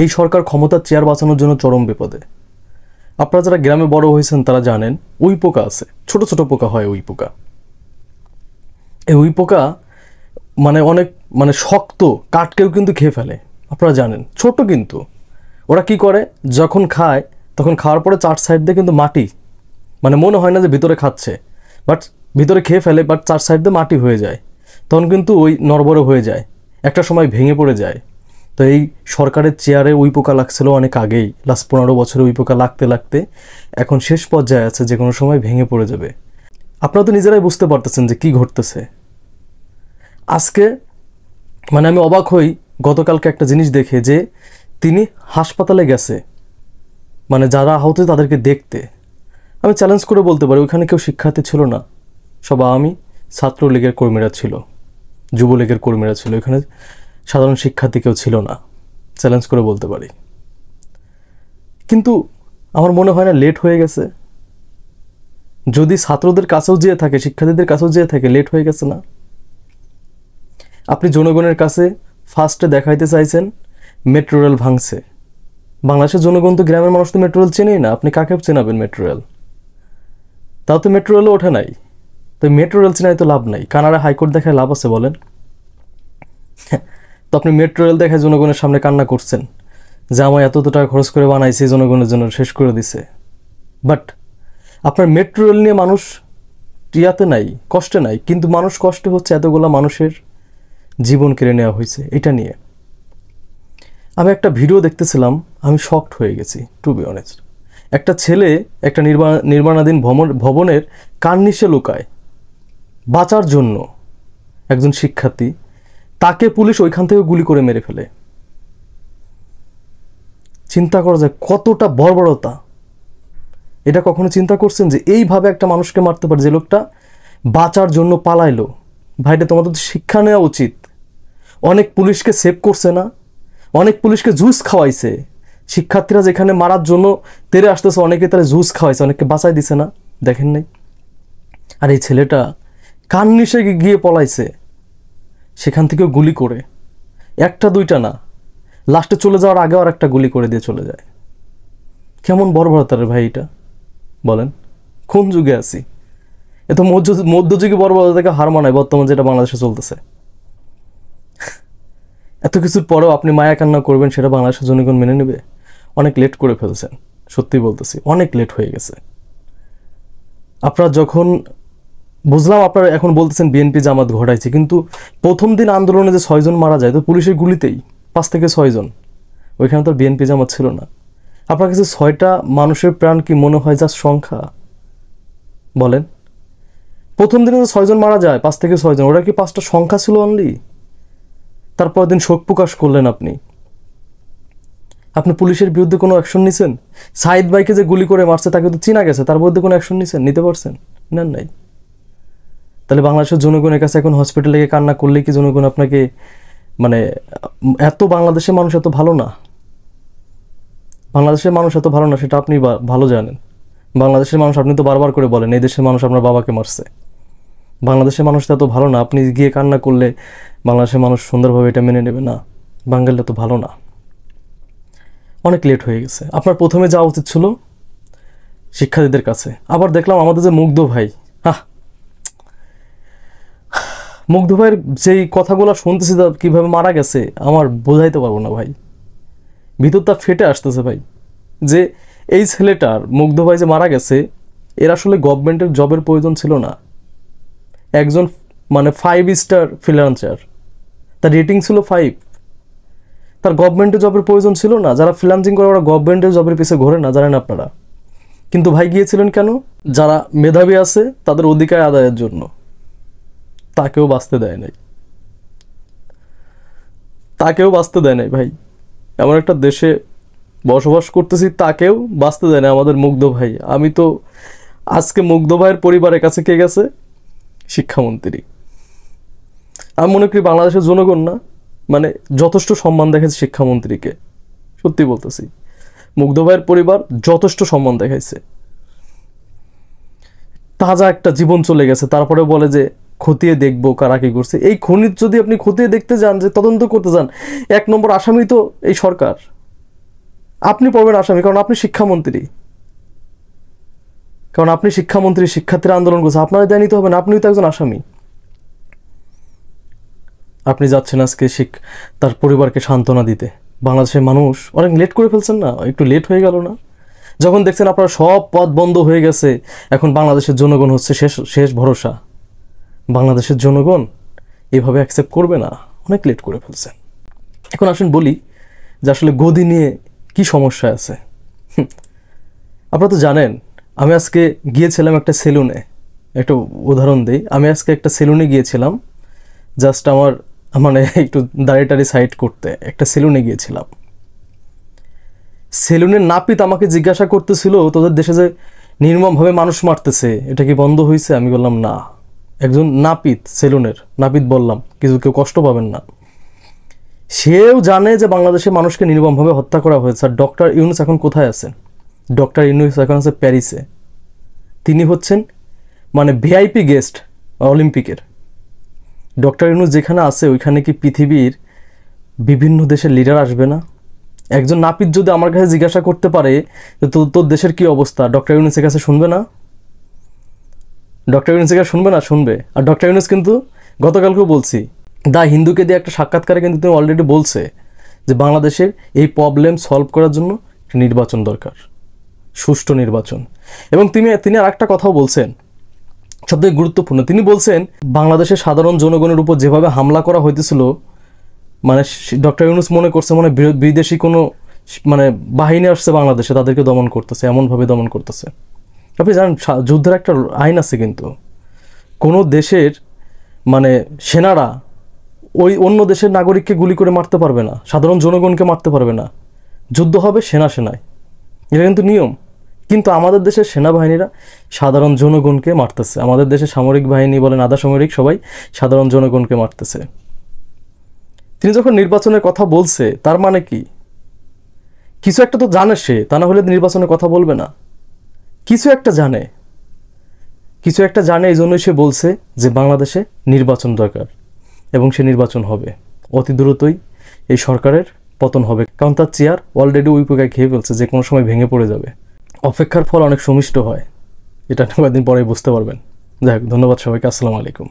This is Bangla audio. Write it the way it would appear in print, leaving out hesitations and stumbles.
এই সরকার ক্ষমতার চেয়ার বাঁচানোর জন্য চরম বিপদে। আপনারা যারা গ্রামে বড় হয়েছেন তারা জানেন উই পোকা আছে, ছোট ছোট পোকা হয় উই পোকা। এই উই পোকা অনেক শক্ত, কাঠকেও কিন্তু খেয়ে ফেলে। আপনারা জানেন ছোট, কিন্তু ওরা কি করে যখন খায় তখন খাওয়ার পরে চার সাইড দিয়ে কিন্তু মাটি, মনে হয় না যে ভিতরে খাচ্ছে, বাট ভিতরে খেয়ে ফেলে, বাট চার সাইড দিয়ে মাটি হয়ে যায়। তখন কিন্তু ওই নড়বড়ে হয়ে যায়, একটা সময় ভেঙে পড়ে যায়। তো এই সরকারের চেয়ারে উই পোকা লাগছিল অনেক আগেই, লাস্ট 15 বছরে উই পোকা লাগতে লাগতে এখন শেষ পর্যায়ে আছে, যে কোনো সময় ভেঙে পড়ে যাবে। আপনারা তো নিজেরাই বুঝতে পারতেছেন যে কি ঘটতেছে আজকে। আমি অবাক হই গতকালকে একটা জিনিস দেখে, যে তিনি হাসপাতালে গেছে যারা আহত তাদেরকে দেখতে। আমি চ্যালেঞ্জ করে বলতে পারি ওইখানে কেউ শিক্ষার্থী ছিল না, সব আওয়ামী ছাত্রলীগের কর্মীরা ছিল, যুবলীগের কর্মীরা ছিল, এখানে সাধারণ শিক্ষার্থী কেউ ছিল না, চ্যালেঞ্জ করে বলতে পারি। কিন্তু আমার মনে হয় না লেট হয়ে গেছে? যদি ছাত্রদের কাছেও যেয়ে থাকে, শিক্ষার্থীদের কাছেও যেয়ে থাকে, লেট হয়ে গেছে না? আপনি জনগণের কাছে ফার্স্টে দেখাইতে চাইছেন মেট্রো রেল ভাঙছে। বাংলাদেশের জনগণ তো, গ্রামের মানুষ তো মেট্রো রেল চেনেই না, আপনি কাকে চেনাবেন মেট্রো রেল? তাও তো মেট্রো রেলও ওঠে নাই, তো মেট্রো রেল চেনাই তো লাভ নাই। কানাডা হাইকোর্ট দেখায় লাভ আছে বলেন? তো আপনি মেট্রো রেল দেখায় জনগণের সামনে কান্না করছেন যে আমার এত টাকা খরচ করে বানাইছে, জনগণের জন্য শেষ করে দিছে। বাট আপনার মেট্রো রেল নিয়ে মানুষ টিয়াতে নাই, কষ্টে নাই, কিন্তু মানুষ কষ্টে হচ্ছে এতগুলা মানুষের জীবন কেড়ে নেওয়া হয়েছে এটা নিয়ে। আমি একটা ভিডিও দেখতেছিলাম, আমি শকড হয়ে গেছি টু বি অনেস্ট। একটা ছেলে একটা নির্মাণাধীন ভবনের কার্নিশে লুকায় বাঁচার জন্য, একজন শিক্ষার্থী, তাকে পুলিশ ওইখান থেকে গুলি করে মেরে ফেলে। চিন্তা করা যায় কতটা বর্বরতা। এটা কখনো চিন্তা করছেন যে এইভাবে একটা মানুষকে মারতে পারে, যে লোকটা বাঁচার জন্য পালাইলো? ভাইটা তোমাদের তো শিক্ষা নেওয়া উচিত। অনেক পুলিশকে সেভ করছে না, অনেক পুলিশকে জুস খাওয়াইছে। শিক্ষার্থীরা যেখানে মারার জন্য তেরে আসতেছে, অনেকে তারা জুস খাওয়াইছে, অনেককে বাঁচাই দিছে না, দেখেন নাই? আর এই ছেলেটা কার্নিশে গিয়ে পলাইছে, সেখান থেকেও গুলি করে, একটা দুইটা না, লাস্টে চলে যাওয়ার আগেও আর একটা গুলি করে দিয়ে চলে যায়। কেমন বর্বরতার ভাই এটা, বলেন? কোন যুগে আছি? এ তো মধ্যযুগে বর্বরতা থেকে হার মানায় বর্তমান যেটা বাংলাদেশে চলতেছে। এত কিছুর পরেও আপনি মায়া কান্না করবেন, সেটা বাংলাদেশের জনগণ মেনে নেবে? অনেক লেট করে ফেলছেন, সত্যি বলতেছি, অনেক লেট হয়ে গেছে। আপনারা যখন বুঝলাম, আপনারা এখন বলতেছেন বিএনপি জামাত ঘটাইছে, কিন্তু প্রথম দিন আন্দোলনে যে 6 জন মারা যায় তো পুলিশের গুলিতেই, 5 থেকে 6 জন, ওইখানে তো বিএনপি জামাত ছিল না। আপনার কাছে 6টা মানুষের প্রাণ কি মনে হয় যা সংখ্যা? বলেন, প্রথম দিনে যে 6 জন মারা যায়, 5 থেকে 6 জন, ওটা কি 5টা সংখ্যা ছিল অনলি? তারপর দিন শোক প্রকাশ করলেন আপনি পুলিশের বিরুদ্ধে কোনো অ্যাকশন নিছেন? সাইদ ভাইকে যে গুলি করে মারছে তাকে তো চিনা গেছে, তার বিরুদ্ধে কোনো অ্যাকশন নিতে পারছেন? নেন নাই। তাহলে বাংলাদেশের জনগণের কাছে এখন হসপিটালে গিয়ে কান্না করলেই কি জনগণ আপনাকে এত বাংলাদেশের মানুষ এত ভালো না? বাংলাদেশের মানুষ এত ভালো না সেটা আপনি ভালো জানেন। বাংলাদেশের মানুষ, আপনি তো বারবার করে বলেন এই দেশের মানুষ আপনার বাবাকে মারছে। বাংলাদেশের মানুষ তো এত ভালো না, আপনি গিয়ে কান্না করলে বাংলাদেশের মানুষ সুন্দরভাবে এটা মেনে নেবে না। বাঙালিরা তো ভালো না। অনেক লেট হয়ে গেছে। আপনার প্রথমে যাওয়া উচিত ছিল শিক্ষার্থীদের কাছে। আবার দেখলাম আমাদের যে মুগ্ধ ভাই, মুগ্ধ ভাইয়ের যেই কথাগুলো শুনতেছি, কীভাবে মারা গেছে আমার বোঝাইতে পারবো না ভাই, ভিতরটা ফেটে আসতেছে ভাই। যে এই ছেলেটার, মুগ্ধ ভাই যে মারা গেছে, এর আসলে গভর্নমেন্টের জবের প্রয়োজন ছিল না। একজন 5 স্টার ফ্রিল্যান্সার, তার রেটিং ছিল 5, তার গভর্নমেন্টের জবের প্রয়োজন ছিল না। যারা ফ্রিল্যান্সিং করে ওরা গভর্নমেন্টের জবের পিছিয়ে ঘোরে না, জানেন আপনারা? কিন্তু ভাই গিয়েছিলেন কেন? যারা মেধাবী আছে তাদের অধিকার আদায়ের জন্য। তাকেও বাঁচতে দেয় নাই, তাকেও বাঁচতে দেয় নাই ভাই। এমন একটা দেশে বসবাস করতেছি, তাকেও বাঁচতে দেয় না আমাদের মুগ্ধ ভাই। আমি তো আজকে মুগ্ধ ভাইয়ের পরিবারের কাছে কে গেছে? শিক্ষামন্ত্রী। আমি মনে করি বাংলাদেশের জনগণ না যথেষ্ট সম্মান দেখাইছে শিক্ষামন্ত্রীকে, সত্যি বলতেছি। মুগ্ধ ভাইয়ের পরিবার যথেষ্ট সম্মান দেখাইছে। তাজা একটা জীবন চলে গেছে, তারপরে বলে যে খতিয়ে দেখবো কারা কি করছে। এই খনিজ যদি আপনি খতিয়ে দেখতে যান, যে তদন্ত করতে যান, 1 নম্বর আসামি তো এই সরকার। আপনি পড়বেন আসামি, কারণ আপনি শিক্ষামন্ত্রী। কারণ আপনি শিক্ষামন্ত্রী, শিক্ষার্থীরা আন্দোলন করছে, আপনারা দায় নিতে হবে না, আপনিও তো একজন আসামি। আপনি যাচ্ছেন আজকে তার পরিবারকে সান্ত্বনা দিতে। বাংলাদেশের মানুষ অনেক লেট করে ফেলছেন না? একটু লেট হয়ে গেল না? যখন দেখছেন আপনার সব পথ বন্ধ হয়ে গেছে, এখন বাংলাদেশের জনগণ হচ্ছে শেষ শেষ ভরসা, বাংলাদেশের জনগণ এভাবে অ্যাকসেপ্ট করবে না, অনেক লেট করে ফেলছেন। এখন আসুন বলি যে আসলে গদি নিয়ে কি সমস্যা আছে। আপনারা তো জানেন, আমি আজকে গিয়েছিলাম একটা সেলুনে, একটা উদাহরণ দিই, আমি আজকে একটা সেলুনে গিয়েছিলাম, জাস্ট আমার মানে একটু দাড়ি সাইড করতে একটা সেলুনে গিয়েছিলাম। সেলুনের নাপিত আমাকে জিজ্ঞাসা করতেছিল, তোদের দেশে যে নির্মমভাবে মানুষ মারতেছে এটা কি বন্ধ হয়েছে? আমি বললাম না। একজন নাপিত, সেলুনের নাপিত, বললাম কেউ কষ্ট পাবেন না। সেও জানে যে বাংলাদেশে মানুষকে নির্মমভাবে হত্যা করা হয়েছে। আর ডক্টর ইউনূস এখন কোথায় আছেন? ডক্টর ইউনূস এখন আছে প্যারিসে। তিনি হচ্ছেন মানে ভিআইপি গেস্ট অলিম্পিকের। ডক্টর ইউনূস যেখানে আছে ওইখানে কি পৃথিবীর বিভিন্ন দেশের লিডার আসবে না? একজন নাপিত যদি আমার কাছে জিজ্ঞাসা করতে পারে যে তোর দেশের কি অবস্থা, ডক্টর ইউনূসের কাছে শুনবে না? ডক্টর ইউনূসের কাছে শুনবে না? শুনবে। আর ডক্টর ইউনূস কিন্তু গতকালকেও বলছি, দ্য হিন্দুকে দিয়ে একটা সাক্ষাৎকারে কিন্তু তুমি অলরেডি বলছে যে বাংলাদেশের এই প্রবলেম সলভ করার জন্য একটা নির্বাচন দরকার, সুষ্ঠু নির্বাচন। এবং তিনি আর একটা কথাও বলছেন, সবথেকে গুরুত্বপূর্ণ। তিনি বলছেন বাংলাদেশের সাধারণ জনগণের উপর যেভাবে হামলা করা হইতেছিল, মানে ডক্টর ইউনূস মনে করছে মানে বিদেশি কোনো মানে বাহিনী আসছে বাংলাদেশে, তাদেরকে দমন করতেছে, এমনভাবে দমন করতেছে। আপনি জানেন যুদ্ধের একটা আইন আছে, কিন্তু কোনো দেশের মানে সেনারা ওই অন্য দেশের নাগরিককে গুলি করে মারতে পারবে না, সাধারণ জনগণকে মারতে পারবে না। যুদ্ধ হবে সেনায়, এটা কিন্তু নিয়ম। কিন্তু আমাদের দেশের সেনাবাহিনীরা সাধারণ জনগণকে মারতেছে। আমাদের দেশের সামরিক বাহিনী বলেন, আধা সামরিক, সবাই সাধারণ জনগণকে মারতেছে। তিনি যখন নির্বাচনের কথা বলছে, তার মানে কি কিছু একটা তো জানে সে, তা না হলে নির্বাচনের কথা বলবে না। কিছু একটা জানে, এই জন্যই সে বলছে যে বাংলাদেশে নির্বাচন দরকার, এবং সে নির্বাচন হবে অতি দ্রুতই। এই সরকারের পতন হবে, কারণ তার চেয়ার অলরেডি ওই পোকায় খেয়ে ফেলছে, যে কোনো সময় ভেঙে পড়ে যাবে। অপেক্ষার ফল অনেক সুমিষ্ট হয়, এটা কয়েকদিন পরেই বুঝতে পারবেন। যাই হোক, ধন্যবাদ সবাইকে, আসসালামু আলাইকুম।